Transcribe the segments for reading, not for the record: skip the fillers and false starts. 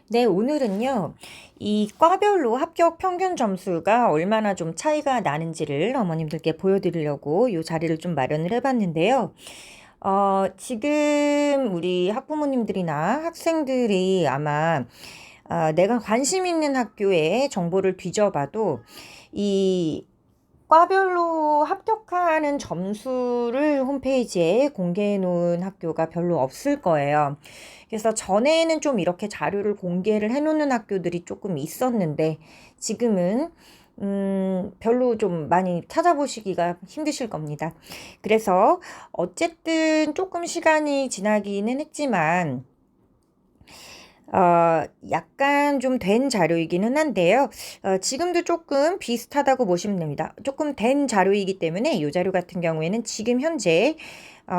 네, 오늘은요, 이 과별로 합격 평균 점수가 얼마나 좀 차이가 나는지를 어머님들께 보여드리려고 이 자리를 좀 마련을 해봤는데요. 지금 우리 학부모님들이나 학생들이 아마 내가 관심 있는 학교의 정보를 뒤져봐도 이 과별로 합격하는 점수를 홈페이지에 공개해 놓은 학교가 별로 없을 거예요. 그래서 전에는 좀 이렇게 자료를 공개를 해 놓는 학교들이 조금 있었는데 지금은 별로 좀 많이 찾아보시기가 힘드실 겁니다. 그래서 어쨌든 조금 시간이 지나기는 했지만 약간 좀 된 자료이기는 한데요. 지금도 조금 비슷하다고 보시면 됩니다. 조금 된 자료이기 때문에 이 자료 같은 경우에는 지금 현재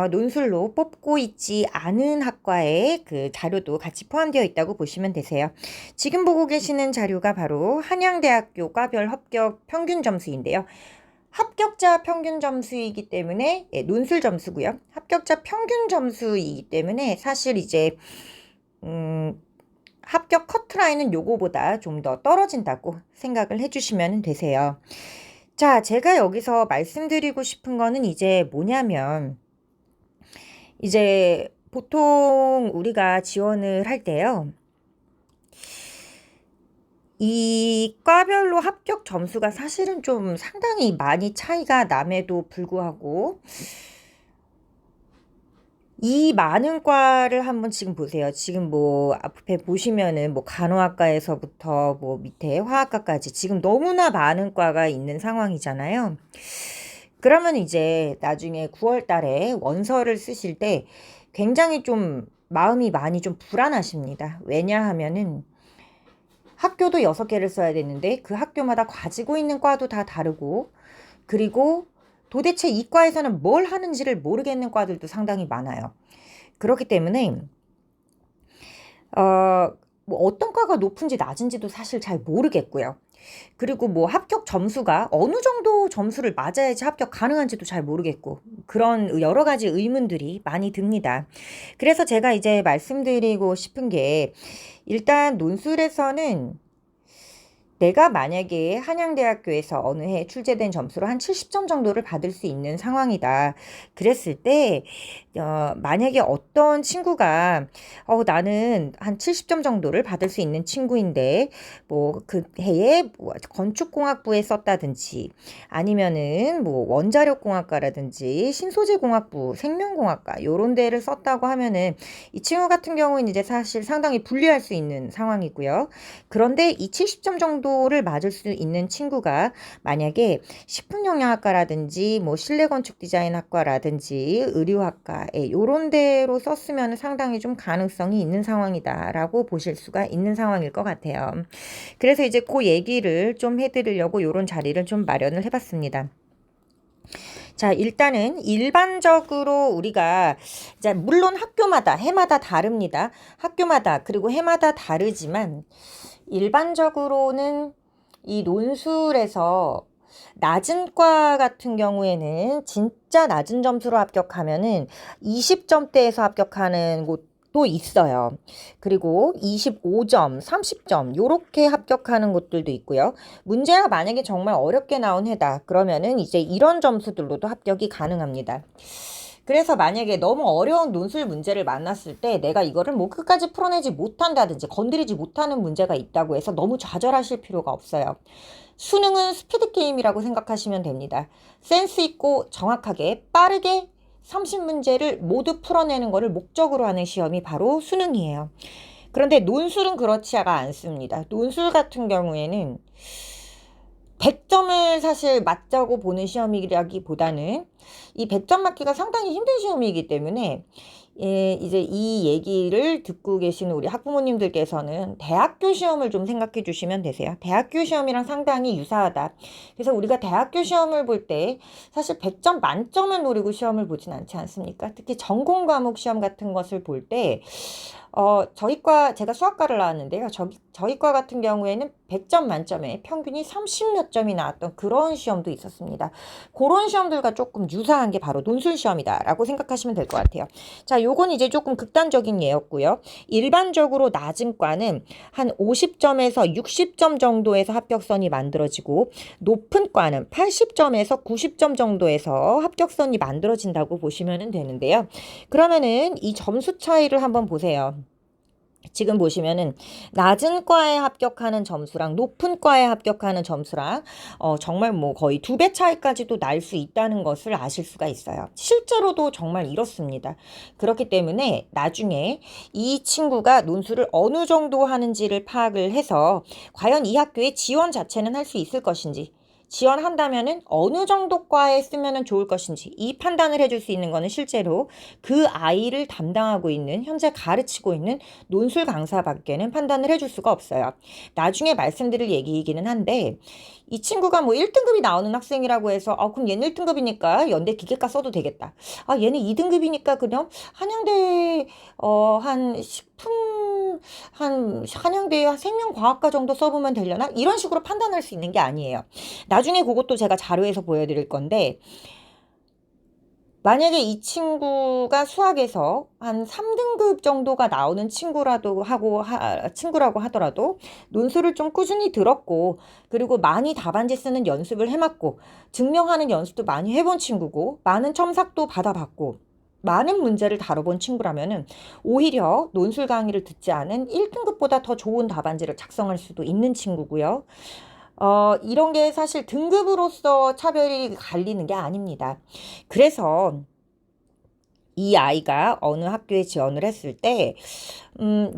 논술로 뽑고 있지 않은 학과의 그 자료도 같이 포함되어 있다고 보시면 되세요. 지금 보고 계시는 자료가 바로 한양대학교 과별 합격 평균 점수인데요. 합격자 평균 점수이기 때문에 논술 점수고요. 합격자 평균 점수이기 때문에 사실 이제 합격 커트라인은 요거보다 좀 더 떨어진다고 생각을 해주시면 되세요. 자, 제가 여기서 말씀드리고 싶은 거는 이제 뭐냐면, 이제 보통 우리가 지원을 할 때요, 이 과별로 합격 점수가 사실은 좀 상당히 많이 차이가 남에도 불구하고, 이 많은 과를 한번 지금 보세요. 지금 뭐 앞에 보시면은 뭐 간호학과에서부터 뭐 밑에 화학과까지 지금 너무나 많은 과가 있는 상황이잖아요. 그러면 이제 나중에 9월 달에 원서를 쓰실 때 굉장히 좀 마음이 많이 좀 불안하십니다. 왜냐하면은 학교도 6개를 써야 되는데 그 학교마다 가지고 있는 과도 다 다르고 그리고 도대체 이 과에서는 뭘 하는지를 모르겠는 과들도 상당히 많아요. 그렇기 때문에 뭐 어떤 과가 높은지 낮은지도 사실 잘 모르겠고요. 그리고 뭐 합격 점수가 어느 정도 점수를 맞아야지 합격 가능한지도 잘 모르겠고 그런 여러 가지 의문들이 많이 듭니다. 그래서 제가 이제 말씀드리고 싶은 게 일단 논술에서는 내가 만약에 한양대학교에서 어느 해 출제된 점수로 한 70점 정도를 받을 수 있는 상황이다. 그랬을 때, 만약에 어떤 친구가, 나는 한 70점 정도를 받을 수 있는 친구인데, 뭐, 그 해에 뭐 건축공학부에 썼다든지, 아니면은 뭐 원자력공학과라든지, 신소재공학부, 생명공학과, 요런 데를 썼다고 하면은, 이 친구 같은 경우는 이제 사실 상당히 불리할 수 있는 상황이고요. 그런데 이 70점 정도를 맞을 수 있는 친구가 만약에 식품영양학과라든지 뭐 실내건축 디자인학과라든지 의료학과에 요런 데로 썼으면 상당히 좀 가능성이 있는 상황이다라고 보실 수가 있는 상황일 것 같아요. 그래서 이제 그 얘기를 좀 해드리려고 요런 자리를 좀 마련을 해봤습니다. 자, 일단은 일반적으로 우리가 이제 물론 학교마다 해마다 다릅니다. 학교마다 그리고 해마다 다르지만 일반적으로는 이 논술에서 낮은 과 같은 경우에는 진짜 낮은 점수로 합격하면은 20점대에서 합격하는 곳도 있어요. 그리고 25점, 30점 요렇게 합격하는 곳들도 있고요. 문제가 만약에 정말 어렵게 나온 해다. 그러면은 이제 이런 점수들로도 합격이 가능합니다. 그래서 만약에 너무 어려운 논술 문제를 만났을 때 내가 이거를 뭐 끝까지 풀어내지 못한다든지 건드리지 못하는 문제가 있다고 해서 너무 좌절하실 필요가 없어요. 수능은 스피드 게임이라고 생각하시면 됩니다. 센스 있고 정확하게 빠르게 30문제를 모두 풀어내는 것을 목적으로 하는 시험이 바로 수능이에요. 그런데 논술은 그렇지가 않습니다. 논술 같은 경우에는 100점을 사실 맞자고 보는 시험이라기보다는 이 100점 맞기가 상당히 힘든 시험이기 때문에 이제 이 얘기를 듣고 계시는 우리 학부모님들께서는 대학교 시험을 좀 생각해 주시면 되세요. 대학교 시험이랑 상당히 유사하다. 그래서 우리가 대학교 시험을 볼 때 사실 100점 만점을 노리고 시험을 보진 않지 않습니까? 특히 전공 과목 시험 같은 것을 볼 때 저희과, 제가 수학과를 나왔는데요. 저희과 같은 경우에는 100점 만점에 평균이 30 몇 점이 나왔던 그런 시험도 있었습니다. 그런 시험들과 조금 유사한 게 바로 논술 시험이다라고 생각하시면 될 것 같아요. 자, 요건 이제 조금 극단적인 예였고요. 일반적으로 낮은 과는 한 50점에서 60점 정도에서 합격선이 만들어지고, 높은 과는 80점에서 90점 정도에서 합격선이 만들어진다고 보시면 되는데요. 그러면은 이 점수 차이를 한번 보세요. 지금 보시면은 낮은 과에 합격하는 점수랑 높은 과에 합격하는 점수랑 정말 뭐 거의 2배 차이까지도 날 수 있다는 것을 아실 수가 있어요. 실제로도 정말 이렇습니다. 그렇기 때문에 나중에 이 친구가 논술을 어느 정도 하는지를 파악을 해서 과연 이 학교에 지원 자체는 할 수 있을 것인지, 지원한다면은 어느 정도 과에 쓰면은 좋을 것인지, 이 판단을 해줄 수 있는 거는 실제로 그 아이를 담당하고 있는, 현재 가르치고 있는 논술 강사밖에는 판단을 해줄 수가 없어요. 나중에 말씀드릴 얘기이기는 한데, 이 친구가 뭐 1등급이 나오는 학생이라고 해서 그럼 얘는 1등급이니까 연대 기계과 써도 되겠다. 얘는 2등급이니까 그냥 한양대 한 식품 한 한양대 생명과학과 정도 써보면 되려나? 이런 식으로 판단할 수 있는 게 아니에요. 나중에 그것도 제가 자료에서 보여드릴 건데, 만약에 이 친구가 수학에서 한 3등급 정도가 나오는 친구라고 하더라도 논술을 좀 꾸준히 들었고, 그리고 많이 답안지 쓰는 연습을 해봤고, 증명하는 연습도 많이 해본 친구고, 많은 첨삭도 받아봤고, 많은 문제를 다뤄본 친구라면은 오히려 논술 강의를 듣지 않은 1등급보다 더 좋은 답안지를 작성할 수도 있는 친구고요. 이런 게 사실 등급으로서 차별이 갈리는 게 아닙니다. 그래서 이 아이가 어느 학교에 지원을 했을 때,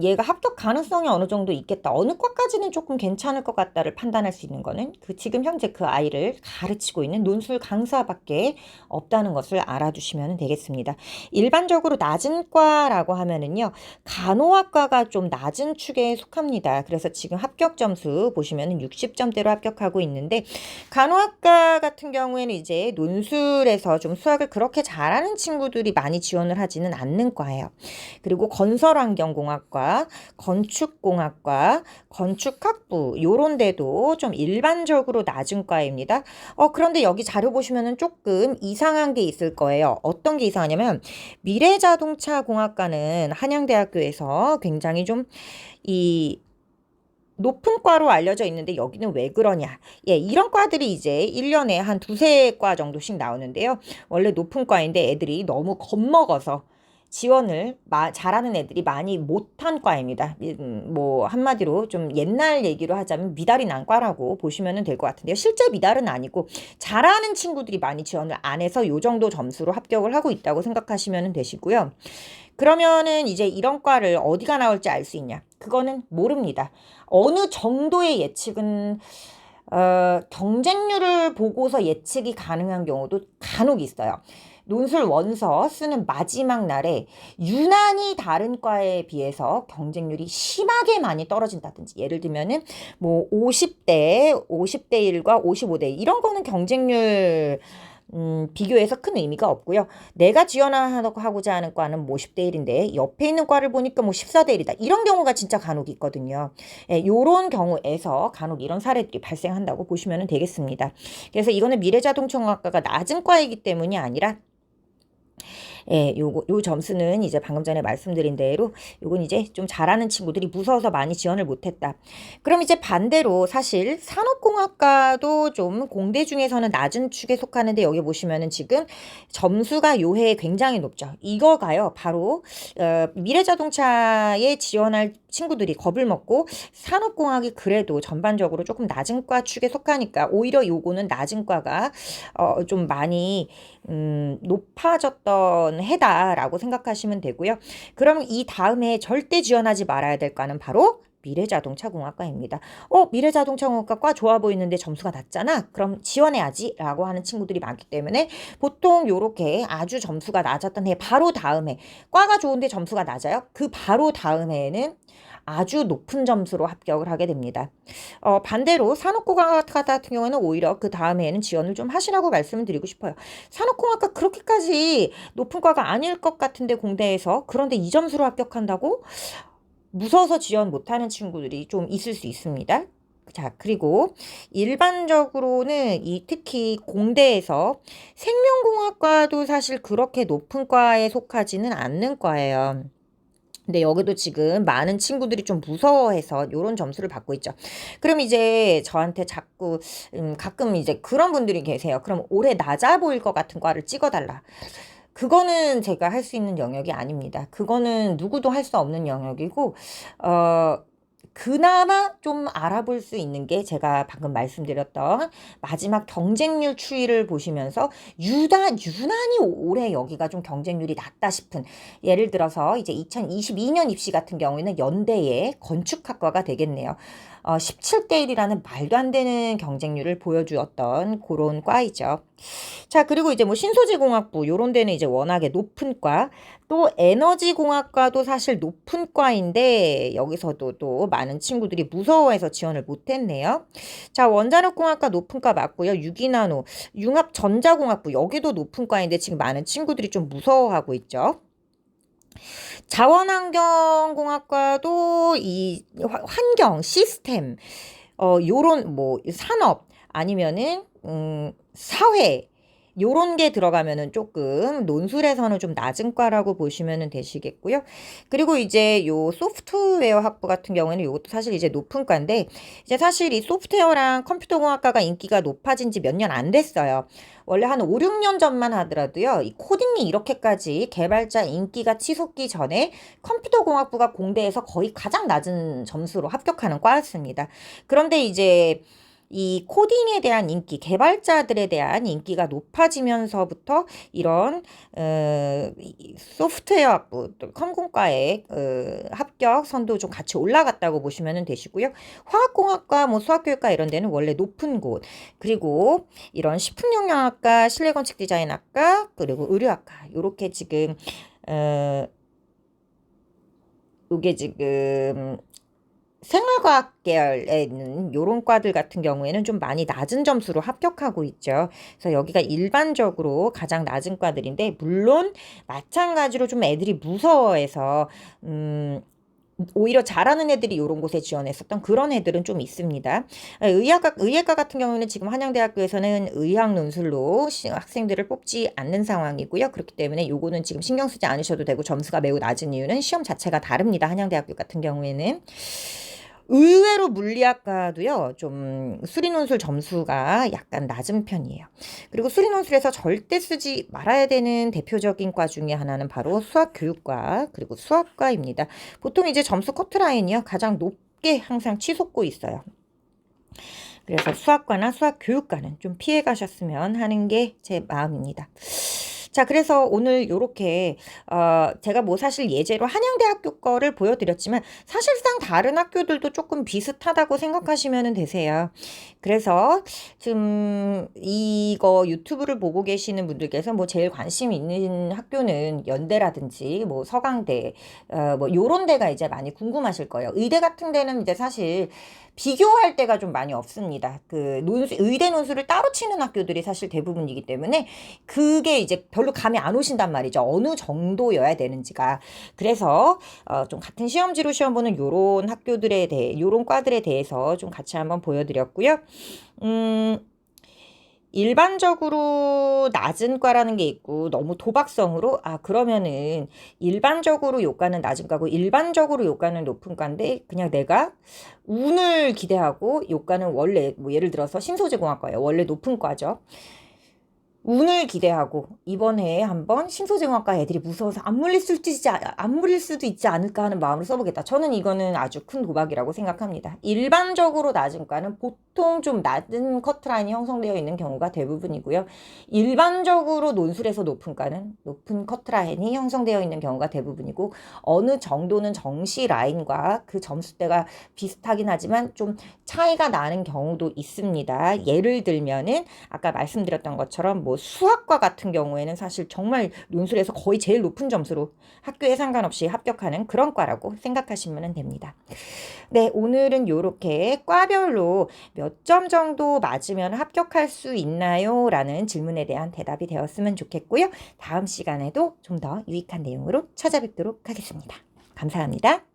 얘가 합격 가능성이 어느 정도 있겠다, 어느 과까지는 조금 괜찮을 것 같다를 판단할 수 있는 거는 지금 현재 그 아이를 가르치고 있는 논술 강사밖에 없다는 것을 알아두시면 되겠습니다. 일반적으로 낮은 과라고 하면은요, 간호학과가 좀 낮은 축에 속합니다. 그래서 지금 합격 점수 보시면은 60점대로 합격하고 있는데, 간호학과 같은 경우에는 이제 논술에서 좀 수학을 그렇게 잘하는 친구들이 많이 지원을 하지는 않는 과예요. 그리고 건설환경공학과, 건축공학과, 건축학부 요런 데도 좀 일반적으로 낮은 과입니다. 그런데 여기 자료 보시면은 조금 이상한 게 있을 거예요. 어떤 게 이상하냐면, 미래자동차공학과는 한양대학교에서 굉장히 좀 높은 과로 알려져 있는데 여기는 왜 그러냐. 예, 이런 과들이 이제 1년에 한 두세 과 정도씩 나오는데요. 원래 높은 과인데 애들이 너무 겁먹어서 지원을 잘하는 애들이 많이 못한 과입니다. 뭐 한마디로 좀 옛날 얘기로 하자면 미달이 난 과라고 보시면 될 것 같은데요. 실제 미달은 아니고 잘하는 친구들이 많이 지원을 안 해서 요 정도 점수로 합격을 하고 있다고 생각하시면 되시고요. 그러면은 이제 이런 과를 어디가 나올지 알 수 있냐? 그거는 모릅니다. 어느 정도의 예측은 경쟁률을 보고서 예측이 가능한 경우도 간혹 있어요. 논술 원서 쓰는 마지막 날에 유난히 다른 과에 비해서 경쟁률이 심하게 많이 떨어진다든지, 예를 들면은 뭐 50대 1과 55대 1, 이런 거는 경쟁률 비교해서 큰 의미가 없고요. 내가 지원하고자 하는 과는 뭐 10대 1인데 옆에 있는 과를 보니까 뭐 14대 1이다. 이런 경우가 진짜 간혹 있거든요. 예, 요런 경우에서 간혹 이런 사례들이 발생한다고 보시면 되겠습니다. 그래서 이거는 미래자동차공학과가 낮은 과이기 때문이 아니라, 예, 요 점수는 이제 방금 전에 말씀드린 대로 요건 이제 좀 잘하는 친구들이 무서워서 많이 지원을 못했다. 그럼 이제 반대로 사실 산업공학과도 좀 공대 중에서는 낮은 축에 속하는데, 여기 보시면은 지금 점수가 요해 굉장히 높죠. 이거가요, 바로 미래자동차에 지원할 친구들이 겁을 먹고 산업공학이 그래도 전반적으로 조금 낮은 과 축에 속하니까 오히려 요거는 낮은 과가 좀 많이 높아졌던 해다라고 생각하시면 되고요. 그럼 이 다음에 절대 지원하지 말아야 될 과는 바로 미래자동차공학과입니다. 미래자동차공학과 과 좋아 보이는데 점수가 낮잖아. 그럼 지원해야지 라고 하는 친구들이 많기 때문에 보통 요렇게 아주 점수가 낮았던 해 바로 다음에, 과가 좋은데 점수가 낮아요. 그 바로 다음에는 아주 높은 점수로 합격을 하게 됩니다. 반대로 산업공학과 같은 경우는 오히려 그 다음에는 지원을 좀 하시라고 말씀을 드리고 싶어요. 산업공학과 그렇게까지 높은 과가 아닐 것 같은데 공대에서, 그런데 이 점수로 합격한다고? 무서워서 지원 못하는 친구들이 좀 있을 수 있습니다. 자, 그리고 일반적으로는 특히 공대에서 생명공학과도 사실 그렇게 높은 과에 속하지는 않는 과예요. 근데 여기도 지금 많은 친구들이 좀 무서워해서 요런 점수를 받고 있죠. 그럼 이제 저한테 자꾸 가끔 이제 그런 분들이 계세요. 그럼 올해 낮아 보일 것 같은 과를 찍어달라. 그거는 제가 할 수 있는 영역이 아닙니다. 그거는 누구도 할 수 없는 영역이고, 그나마 좀 알아볼 수 있는 게 제가 방금 말씀드렸던 마지막 경쟁률 추이를 보시면서 유난히 올해 여기가 좀 경쟁률이 낮다 싶은, 예를 들어서 이제 2022년 입시 같은 경우에는 연대의 건축학과가 되겠네요. 17대 1이라는 말도 안 되는 경쟁률을 보여주었던 그런 과이죠. 자, 그리고 이제 뭐 신소재공학부 요런 데는 이제 워낙에 높은 과, 또 에너지공학과도 사실 높은 과인데 여기서도 또 많은 친구들이 무서워해서 지원을 못했네요. 자, 원자력공학과 높은 과 맞고요. 유기나노, 융합전자공학부 여기도 높은 과인데 지금 많은 친구들이 좀 무서워하고 있죠. 자원환경공학과도 이 환경 시스템 요런 뭐 산업 아니면은 사회 요런 게 들어가면은 조금 논술에서는 좀 낮은 과라고 보시면 되시겠고요. 그리고 이제 요 소프트웨어 학부 같은 경우에는 요것도 사실 이제 높은 과인데, 이제 사실 이 소프트웨어랑 컴퓨터공학과가 인기가 높아진 지 몇 년 안 됐어요. 원래 한 5, 6년 전만 하더라도요, 이 코딩이 이렇게까지 개발자 인기가 치솟기 전에 컴퓨터공학부가 공대에서 거의 가장 낮은 점수로 합격하는 과였습니다. 그런데 이제 이 코딩에 대한 인기, 개발자들에 대한 인기가 높아지면서부터 이런 소프트웨어 학부, 또 컴공과의 합격 선도 좀 같이 올라갔다고 보시면 되시고요. 화학공학과, 뭐 수학교육과 이런 데는 원래 높은 곳, 그리고 이런 식품영양학과, 실내건축디자인학과, 그리고 의료학과 요렇게 지금 요게 지금 생활과학 계열에 있는 요런 과들 같은 경우에는 좀 많이 낮은 점수로 합격하고 있죠. 그래서 여기가 일반적으로 가장 낮은 과들인데, 물론 마찬가지로 좀 애들이 무서워해서 오히려 잘하는 애들이 이런 곳에 지원했었던 그런 애들은 좀 있습니다. 의예과 같은 경우는 지금 한양대학교에서는 의학 논술로 학생들을 뽑지 않는 상황이고요. 그렇기 때문에 요거는 지금 신경 쓰지 않으셔도 되고, 점수가 매우 낮은 이유는 시험 자체가 다릅니다. 한양대학교 같은 경우에는. 의외로 물리학과도요, 좀 수리논술 점수가 약간 낮은 편이에요. 그리고 수리논술에서 절대 쓰지 말아야 되는 대표적인 과 중에 하나는 바로 수학교육과, 그리고 수학과입니다. 보통 이제 점수 커트라인이요, 가장 높게 항상 치솟고 있어요. 그래서 수학과나 수학교육과는 좀 피해 가셨으면 하는 게 제 마음입니다. 자, 그래서 오늘 요렇게 제가 뭐 사실 예제로 한양대학교 거를 보여드렸지만 사실상 다른 학교들도 조금 비슷하다고 생각하시면 되세요. 그래서 지금 이거 유튜브를 보고 계시는 분들께서 뭐 제일 관심 있는 학교는 연대라든지 뭐 서강대 뭐 요런 데가 이제 많이 궁금하실 거예요. 의대 같은 데는 이제 사실 비교할 때가 좀 많이 없습니다. 의대 논술을 따로 치는 학교들이 사실 대부분이기 때문에 그게 이제 별로 감이 안 오신단 말이죠. 어느 정도여야 되는지가. 그래서 좀 같은 시험지로 시험 보는 요런 학교들에 대해, 요런 과들에 대해서 좀 같이 한번 보여드렸고요. 일반적으로 낮은 과라는 게 있고, 너무 도박성으로 그러면은 일반적으로 요과는 낮은 과고 일반적으로 요과는 높은 과인데, 그냥 내가 운을 기대하고 요과는 원래 뭐 예를 들어서 신소재공학과예요. 원래 높은 과죠. 운을 기대하고 이번 해에 한번 신소재공학과 애들이 무서워서 안 물릴 수도 있지 않을까 하는 마음으로 써보겠다. 저는 이거는 아주 큰 도박이라고 생각합니다. 일반적으로 낮은 과는 보통 좀 낮은 커트라인이 형성되어 있는 경우가 대부분이고요. 일반적으로 논술에서 높은 과는 높은 커트라인이 형성되어 있는 경우가 대부분이고, 어느 정도는 정시 라인과 그 점수대가 비슷하긴 하지만 좀 차이가 나는 경우도 있습니다. 예를 들면은 아까 말씀드렸던 것처럼 뭐 수학과 같은 경우에는 사실 정말 논술에서 거의 제일 높은 점수로 학교에 상관없이 합격하는 그런 과라고 생각하시면 됩니다. 네, 오늘은 이렇게 과별로 몇 점 정도 맞으면 합격할 수 있나요? 라는 질문에 대한 대답이 되었으면 좋겠고요. 다음 시간에도 좀 더 유익한 내용으로 찾아뵙도록 하겠습니다. 감사합니다.